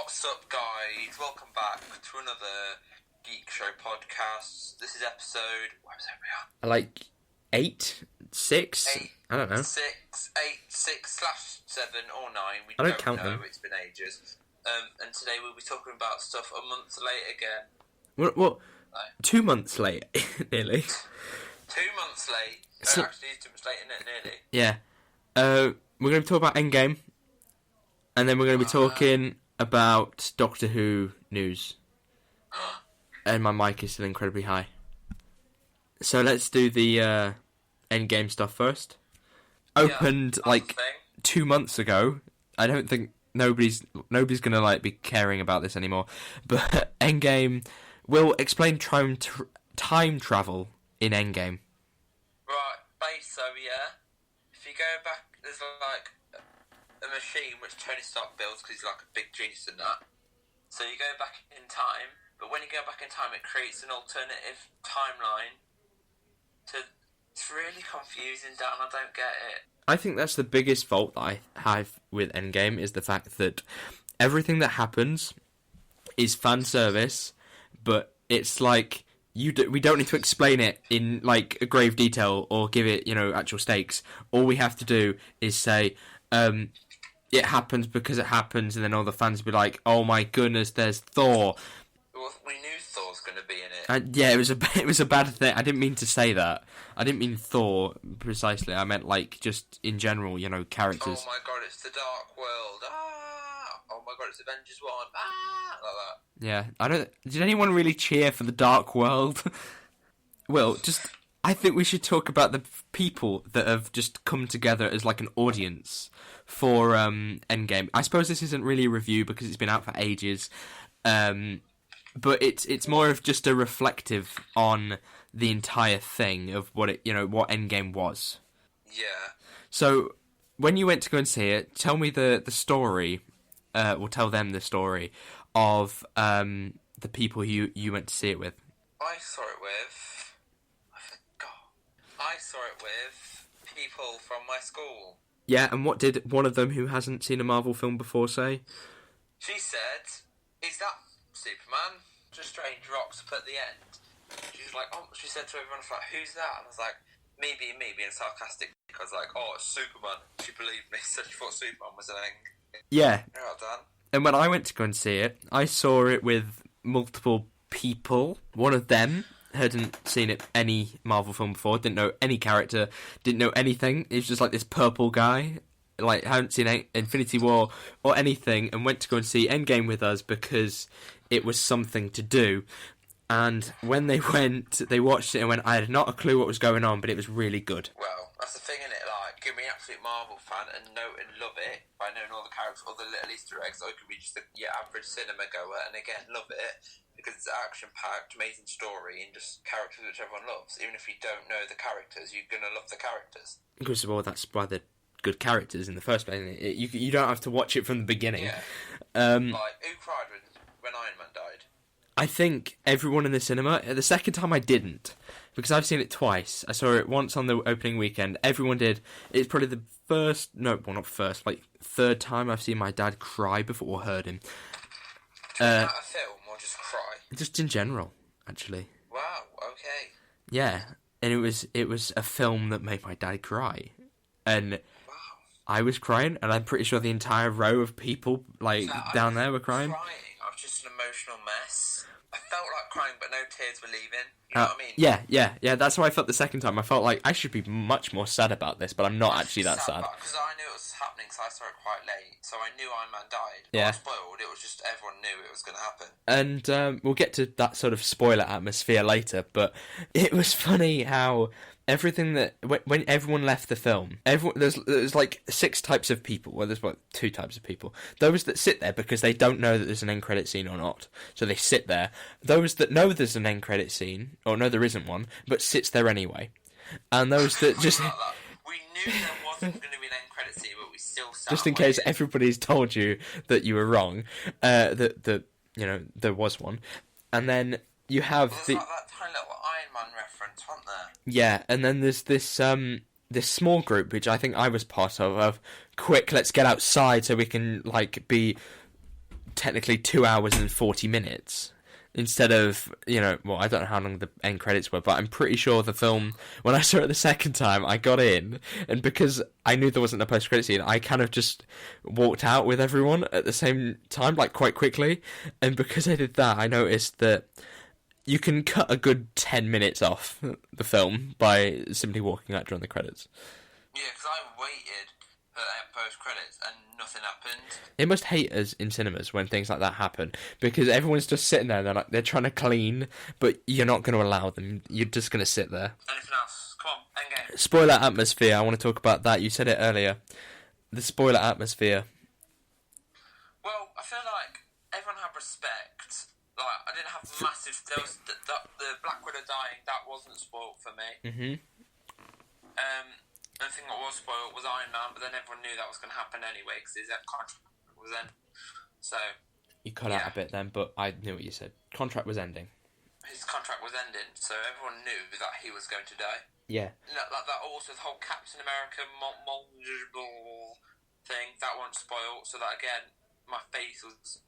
What's up, guys? Welcome back to another Geek Show podcast. This is episode... What episode are we on? Like 8, 6? I don't know. 6, 6/7 or 9. We I don't don't count know. them. It's been ages. And today we'll be talking about stuff a month late again. What? No. 2 months late, nearly. 2 months late. So- Actually, it's 2 months late, isn't it? Nearly. Yeah. We're going to talk about Endgame, and then we're going to be talking about Doctorwho news. And my mic is still incredibly high. So let's do the Endgame stuff first. Opened Yeah, like that's the thing. 2 months ago. I don't think nobody's gonna like be caring about this anymore. But Endgame will explain time travel in Endgame. Right, so yeah. If you go back, there's like a machine which Tony Stark builds because he's like a big genius in that. So you go back in time, but when you go back in time, it creates an alternative timeline. It's really confusing, Dan. I don't get it. I think that's the biggest fault that I have with Endgame is the fact that everything that happens is fan service, but it's like we don't need to explain it in like a grave detail or give it, actual stakes. All we have to do is say it happens because it happens, and then all the fans will be like, "Oh my goodness, there's Thor." Well, we knew Thor's going to be in it. Yeah, it was a bad thing. I didn't mean to say that. I didn't mean Thor precisely. I meant like just in general, characters. Oh my god, it's the Dark World. Ah! Oh my god, it's Avengers 1. Ah! Like that. Yeah, Did anyone really cheer for the Dark World? Well, I think we should talk about the people that have just come together as like an audience for Endgame. I suppose this isn't really a review because it's been out for ages, but it's more of just a reflective on the entire thing of what what Endgame was. Yeah. So when you went to go and see it, tell me the story. Tell them the story of the people you went to see it with. I saw it with people from my school. Yeah, and what did one of them who hasn't seen a Marvel film before say? She said, "Is that Superman?" Just strange rocks up at the end. She was like, she said to everyone, "Who's that?" And I was like, me being sarcastic. I was like, "Oh, it's Superman." She believed me, so she thought Superman was an egg. Yeah. Well done. And when I went to go and see it, I saw it with multiple people. One of them hadn't seen any Marvel film before, didn't know any character, didn't know anything. He was just like this purple guy, like hadn't seen Infinity War or anything, and went to go and see Endgame with us because it was something to do. And when they went, they watched it and went, I had not a clue what was going on, but it was really good. Well, that's the thing, innit? Like, give me an absolute Marvel fan and know and love it by knowing all the characters, all the little Easter eggs, or it could be just your average cinema goer and again love it because it's action-packed, amazing story, and just characters which everyone loves. Even if you don't know the characters, you're gonna love the characters. Because, well, that's why they're good characters in the first place. You don't have to watch it from the beginning. Yeah. Like, who cried when Iron Man died? I think everyone in the cinema. The second time I didn't, because I've seen it twice. I saw it once on the opening weekend. Everyone did. It's probably the third time I've seen my dad cry before or heard him. About a film or just cry? Just in general, actually. Wow. Okay. Yeah, and it was a film that made my dad cry, and Wow. I was crying, and I'm pretty sure the entire row of people down there were crying. I was just an emotional mess. I felt like crying, but no tears were leaving. You know what I mean? Yeah. That's how I felt the second time. I felt like I should be much more sad about this, but I'm not actually that sad. Because I knew it was happening, so I saw it quite late. So I knew Iron Man died. Yeah. I was spoiled. It was just everyone knew it was going to happen. And we'll get to that sort of spoiler atmosphere later, but it was funny how everything that when everyone left the film, there's like 6 types of people. Well, there's 2 types of people. Those that sit there because they don't know that there's an end credit scene or not, so they sit there. Those that know there's an end credit scene or no, there isn't one, but sits there anyway. And those that just we knew there wasn't going to be an end credit scene, but we still sat just in case everybody's told you that you were wrong, that there was one, and then you have like that tiny little Iron Man reference, wasn't there? Yeah, and then there's this small group which I think I was part of quick, let's get outside so we can like be technically 2 hours and 40 minutes. Instead of, well, I don't know how long the end credits were, but I'm pretty sure the film, when I saw it the second time, I got in, and because I knew there wasn't a post-credit scene, I kind of just walked out with everyone at the same time, like, quite quickly, and because I did that, I noticed that you can cut a good 10 minutes off the film by simply walking out during the credits. Yeah, because I waited for post-credits and nothing happened. They must hate us in cinemas when things like that happen, because everyone's just sitting there, they're trying to clean, but you're not going to allow them. You're just going to sit there. Anything else? Come on, Endgame. Spoiler atmosphere, I want to talk about that. You said it earlier. The spoiler atmosphere. Well, I feel like everyone had respect. Like, I didn't have massive... There was the Black Widow dying, that wasn't spoiled for me. Mm-hmm. The thing that was spoiled was Iron Man, but then everyone knew that was going to happen anyway, because his contract was in. So... You cut out a bit then, but I knew what you said. Contract was ending. His contract was ending, so everyone knew that he was going to die. Yeah. Like that also, the whole Captain America thing, that wasn't spoiled, so that again, my face was...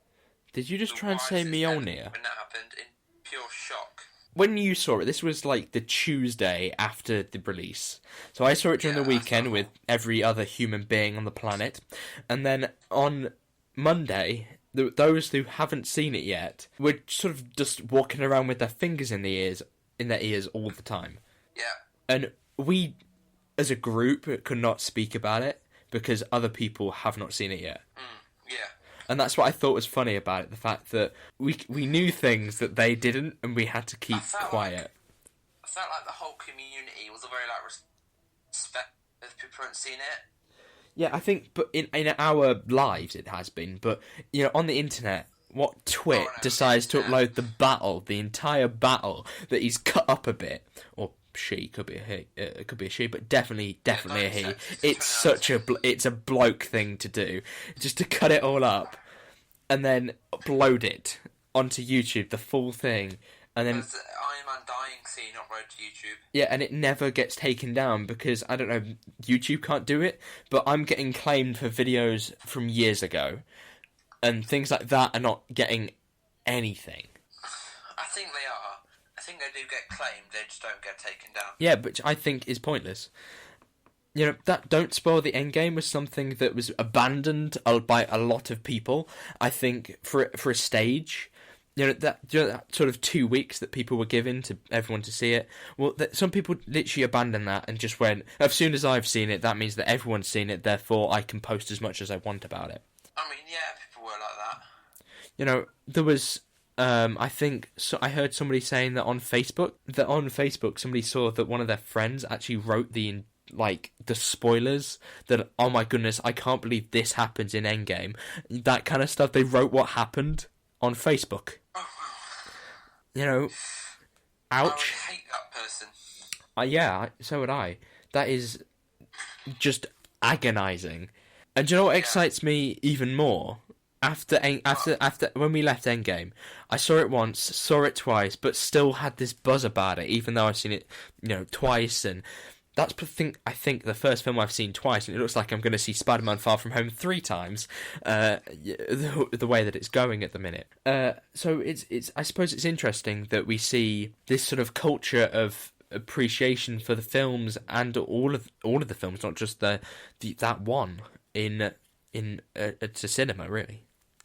Did you just try and say Mjolnir? When that happened, in pure shock. When you saw it, this was like the Tuesday after the release. So I saw it during the weekend with every other human being on the planet. And then on Monday, those who haven't seen it yet were sort of just walking around with their fingers in their ears all the time. Yeah. And we, as a group, could not speak about it because other people have not seen it yet. Yeah. And that's what I thought was funny about it, the fact that we knew things that they didn't, and we had to keep quiet. I felt like the whole community was a very, respect if people hadn't seen it. Yeah, I think, but in our lives it has been, but, on the internet, what twit decides to upload the entire battle, that he's cut up a bit, or she, could be a he, it could be a she, but definitely a he. It's a bloke thing to do, just to cut it all up, and then upload it onto YouTube, the full thing, and then... There's the Iron Man dying scene uploaded to YouTube. Yeah, and it never gets taken down, because, I don't know, YouTube can't do it, but I'm getting claimed for videos from years ago, and things like that are not getting anything. I think they are. I think they do get claimed, they just don't get taken down. Yeah, which I think is pointless. That Don't Spoil the Endgame was something that was abandoned by a lot of people. I think for a stage, that sort of 2 weeks that people were given to everyone to see it. Well, some people literally abandoned that and just went, as soon as I've seen it, that means that everyone's seen it. Therefore, I can post as much as I want about it. I mean, yeah, people were like that. There was. I think so. I heard somebody saying that on Facebook. Somebody saw that one of their friends actually wrote the spoilers, that, oh my goodness, I can't believe this happens in Endgame. That kind of stuff. They wrote what happened on Facebook. Oh. Ouch. I would hate that person. Yeah, so would I. That is just agonising. And do you know what excites me even more? After when we left Endgame, I saw it once, saw it twice, but still had this buzz about it, even though I've seen it, twice, and that's I think the first film I've seen twice, and it looks like I'm going to see Spider-Man: Far From Home 3 times, the way that it's going at the minute. So it's I suppose it's interesting that we see this sort of culture of appreciation for the films and all of the films, not just that one in to cinema, really.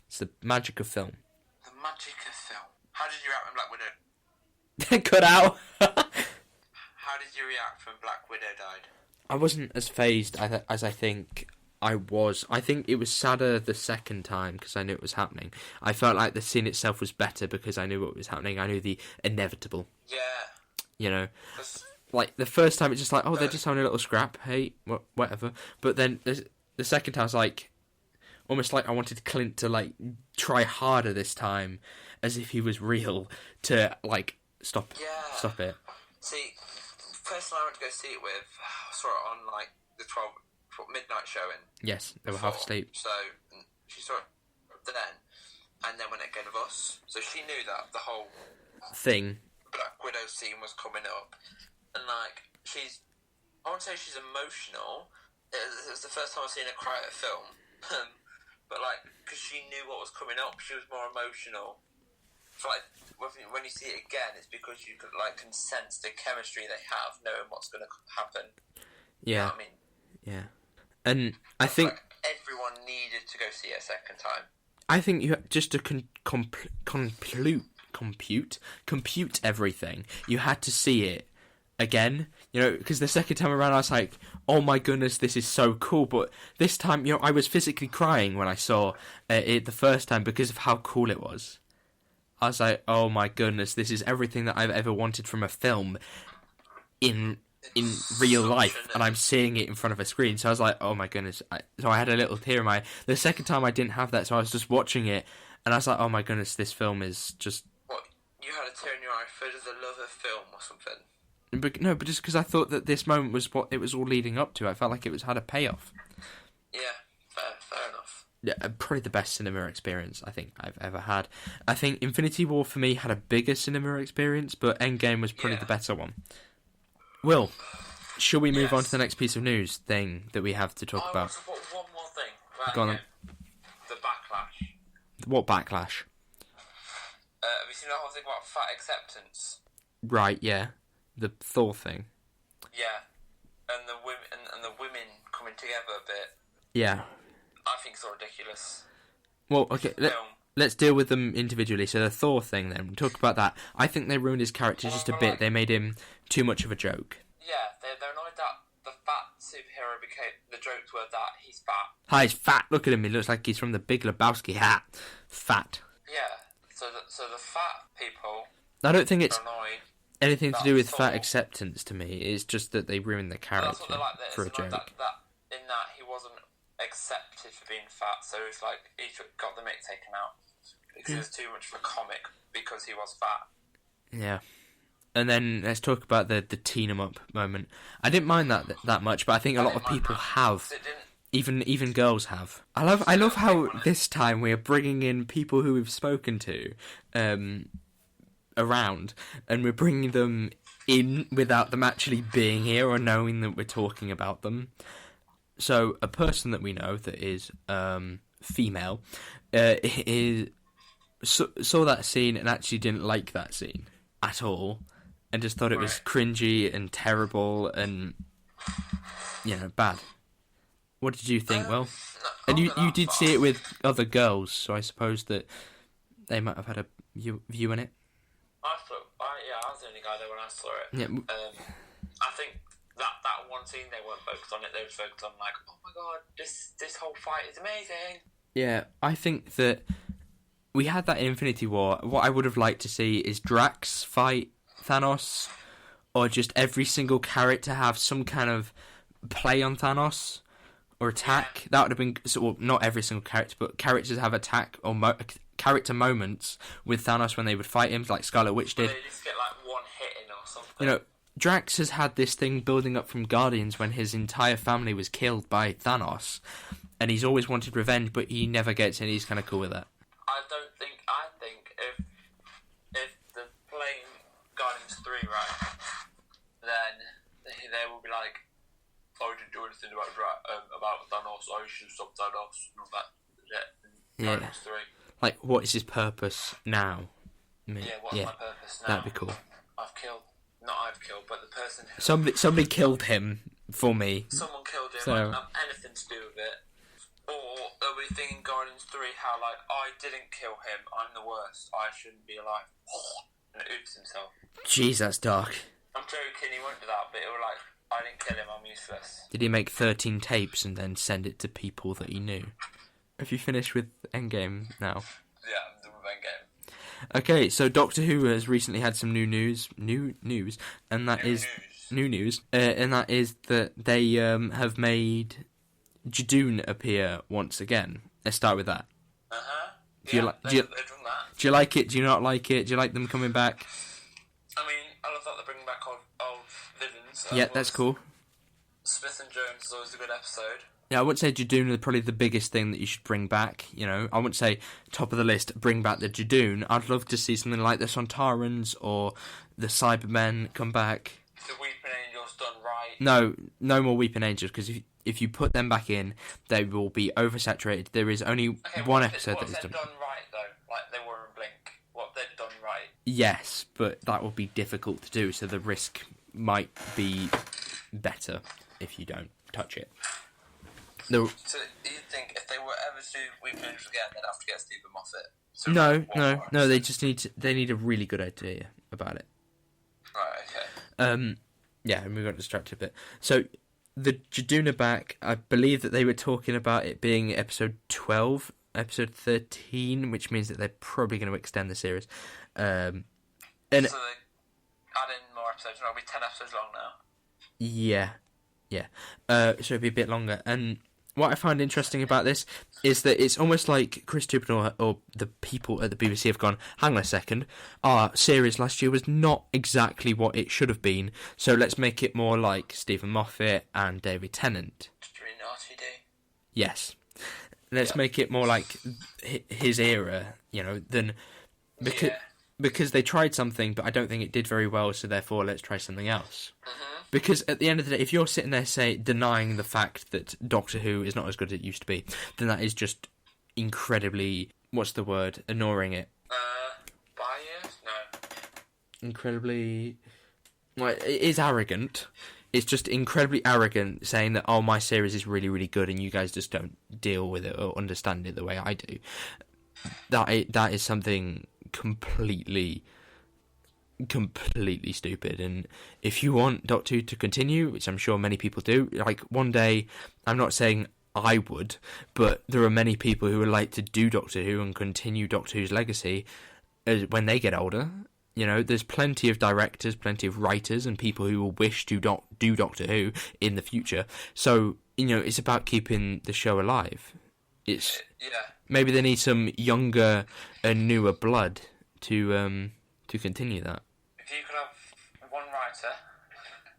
It's the magic of film. The magic of film. How did you react when Black Widow... Cut out! How did you react when Black Widow died? I wasn't as phased as I think I was. I think it was sadder the second time because I knew it was happening. I felt like the scene itself was better because I knew what was happening. I knew the inevitable. Yeah. Like the first time it's just like, oh, they're just having a little scrap. Hey, whatever. But then the second time I was like... Almost like I wanted Clint to, try harder this time, as if he was real, to, stop it. See, the person I went to go see it with, I saw it on, the 12 midnight showing. Yes, they were half asleep. So, she saw it then, and then went again with us. So she knew that the whole... thing. Black Widow scene was coming up. And, she's... I won't say she's emotional. It was the first time I've seen her cry at a film. but like because she knew what was coming up, she was more emotional. So like when you see it again, it's because you can sense the chemistry they have, knowing what's going to happen. Yeah, you know what I mean, yeah, and I think everyone needed to go see it a second time. I think you just to compute everything. You had to see it again, because the second time around I was like, oh my goodness, this is so cool. But this time, I was physically crying when I saw it the first time because of how cool it was. I was like, oh my goodness, this is everything that I've ever wanted from a film in real life, and I'm seeing it in front of a screen. So I was like, oh my goodness. So I had a little tear in my eye. The second time I didn't have that, so I was just watching it, and I was like, oh my goodness, this film is just... What? You had a tear in your eye for the love of film or something? But just because I thought that this moment was what it was all leading up to. I felt like it had a payoff. Yeah, fair enough. Yeah, probably the best cinema experience I think I've ever had. I think Infinity War for me had a bigger cinema experience, but Endgame was probably the better one. Will, shall we move on to the next piece of news thing that we have to talk about? I want to put one more thing. Right, Go on then. The backlash. What backlash? Have you seen the whole thing about fat acceptance? Right, yeah. The Thor thing. Yeah. And the women coming together a bit. Yeah. I think it's all ridiculous. Well, okay, let's deal with them individually. So the Thor thing then, talk about that. I think they ruined his character just a bit. They made him too much of a joke. Yeah, they're annoyed that the fat superhero became... The jokes were that he's fat. Hi, he's fat. Look at him. He looks like he's from the Big Lebowski hat. Fat. Yeah. So the fat people... I don't think it's annoyed anything to do with fat acceptance to me. It's just that they ruined the character for a joke. In that he wasn't accepted for being fat, so it's like he got the mick taken out because it was too much of a comic because he was fat. Yeah. And then let's talk about the team 'em up moment. I didn't mind that much, but I think a lot of people have. Even girls have. I love how this time we're bringing in people who we've spoken to around, and we're bringing them in without them actually being here or knowing that we're talking about them. So a person that we know that is female saw that scene and actually didn't like that scene at all, and just thought it was cringy and terrible and bad. What did you think? Well, and you did see it with other girls, so I suppose that they might have had a view in it. I was the only guy there when I saw it. Yeah. I think that one scene, they weren't focused on it. They were focused on like, oh my god, this whole fight is amazing. Yeah, I think that we had that in Infinity War. What I would have liked to see is Drax fight Thanos, or just every single character have some kind of play on Thanos or attack. Yeah. That would have been not every single character, but characters have attack or character moments with Thanos when they would fight him, like Scarlet Witch did. They just get like one hit in or something. Drax has had this thing building up from Guardians when his entire family was killed by Thanos, and he's always wanted revenge, but he never gets it, and he's kind of cool with that. I think if they're playing Guardians 3 right, then they will be like, oh, we didn't do anything about Thanos, oh, you should stop Thanos, and all that shit. Guardians 3. Like, what is his purpose now? What's my purpose now? That'd be cool. I've killed, but the person who... Somebody killed him for me. Someone killed him, I don't have anything to do with it. Or are we thinking Guardians 3, how like, I didn't kill him, I'm the worst, I shouldn't be alive. And it oops himself. Jeez, that's dark. I'm joking, he won't do that, but it was like, I didn't kill him, I'm useless. Did he make 13 tapes and then send it to people that he knew? Have you finished with Endgame now? Yeah, I'm done with Endgame. Okay, so Doctor Who has recently had some new news, and that is that they have made Judoon appear once again. Let's start with that. Do you like it? Do you not like it? Do you like them coming back? I mean, I love that they're bringing back old villains. Yeah, that's cool. Smith and Jones is always a good episode. Yeah, I wouldn't say Judoon is probably the biggest thing that you should bring back, I wouldn't say top of the list, bring back the Judoon. I'd love to see something like the Sontarans or the Cybermen come back. The Weeping Angels done right. right. No more Weeping Angels, because if you put them back in, they will be oversaturated. There is only one episode that is done. What done right, though? Like, they were in Blink. What they've done right. Yes, but that will be difficult to do, so the risk might be better if you don't touch it. So you think if they were ever to do Weeping Angels again, they'd have to get Stephen Moffat? So No. They just need a really good idea about it. Right. Okay. Yeah, and we got distracted a bit. So the Judoon are back. I believe that they were talking about it being episode 12, episode 13, which means that they're probably going to extend the series. And so they add in more episodes. It'll be 10 episodes long now. Yeah. So it'll be a bit longer. And what I find interesting about this is that it's almost like Chris Tubman or the people at the BBC have gone, hang on a second, our series last year was not exactly what it should have been, so let's make it more like Stephen Moffat and David Tennant. Really naughty day. Yes. Let's make it more like his era, than... Because they tried something, but I don't think it did very well, so therefore let's try something else. Mm-hmm. Because at the end of the day, if you're sitting there denying the fact that Doctor Who is not as good as it used to be, then that is just incredibly, what's the word, ignoring it. Biased? No. Incredibly... Well, it is arrogant. It's just incredibly arrogant saying that, oh, my series is really, really good and you guys just don't deal with it or understand it the way I do. That is something completely stupid. And if you want Doctor Who to continue, which I'm sure many people do, like one day, I'm not saying I would, but there are many people who would like to do Doctor Who and continue Doctor Who's legacy when they get older. There's plenty of directors, plenty of writers and people who will wish to do Doctor Who in the future. So, it's about keeping the show alive. Maybe they need some younger and newer blood to continue that. If you could have one writer...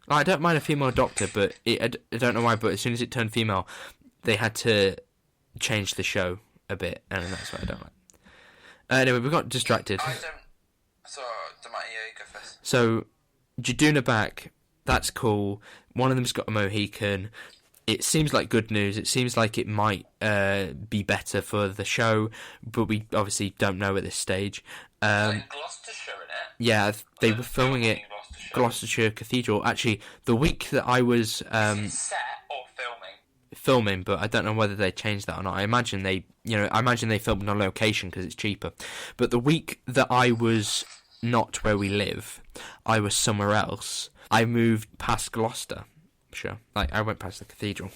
I don't mind a female doctor, but I don't know why, but as soon as it turned female, they had to change the show a bit, and that's what I don't like. Anyway, we got distracted. Go first. So, Judoon are back. That's cool. One of them's got a Mohican. It seems like good news. It seems like it might be better for the show, but we obviously don't know at this stage. In Gloucestershire, innit? Yeah, they were filming it Gloucestershire Cathedral. Actually, the week that I was... Is it set or filming? Filming, but I don't know whether they changed that or not. I imagine they filmed on location because it's cheaper. But the week that I was not where we live, I was somewhere else. I moved past Gloucester. Sure. I went past the cathedral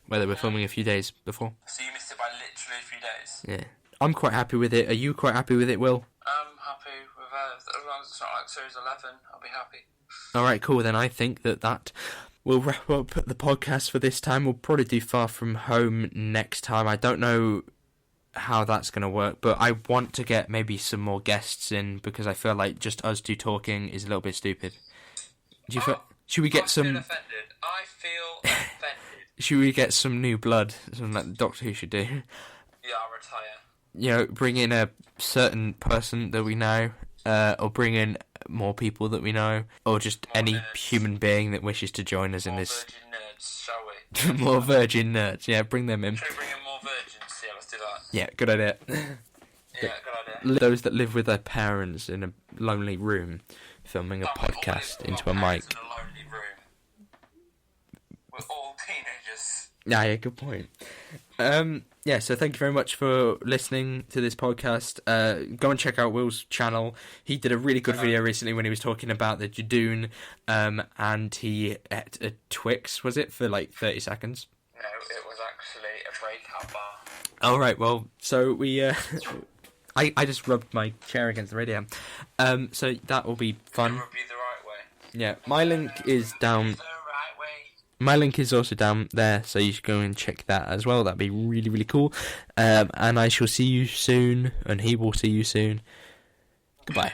where they were filming a few days before. So you missed it by literally a few days? Yeah. I'm quite happy with it. Are you quite happy with it, Will? I'm happy with it. As long as it's not like Series 11, I'll be happy. Alright, cool. Then I think that will wrap up the podcast for this time. We'll probably do Far From Home next time. I don't know how that's going to work, but I want to get maybe some more guests in because I feel like just us two talking is a little bit stupid. Do you feel... Should we get some... I feel offended. Should we get some new blood? Something like the Doctor Who should do. Yeah, I'll retire. Bring in a certain person that we know, or bring in more people that we know, or just more any nerds. Human being that wishes to join us in this... More virgin nerds, shall we? More virgin nerds, yeah, bring them in. Should we bring in more virgins? Yeah, let's do that. Yeah, good idea. Yeah, good idea. Those that live with their parents in a lonely room, filming a podcast into a mic. In a lonely room. We're all teenagers. Yeah, good point. So thank you very much for listening to this podcast. Go and check out Will's channel. He did a really good video recently when he was talking about the Judoon, and he ate a Twix, was it, for like 30 seconds? No, it was actually a breakout bar. All right, well, so we... I just rubbed my chair against the radio. So that will be fun. It will be the right way. Yeah, my link is down... My link is also down there, so you should go and check that as well. That'd be really, really cool. And I shall see you soon, and he will see you soon. Goodbye.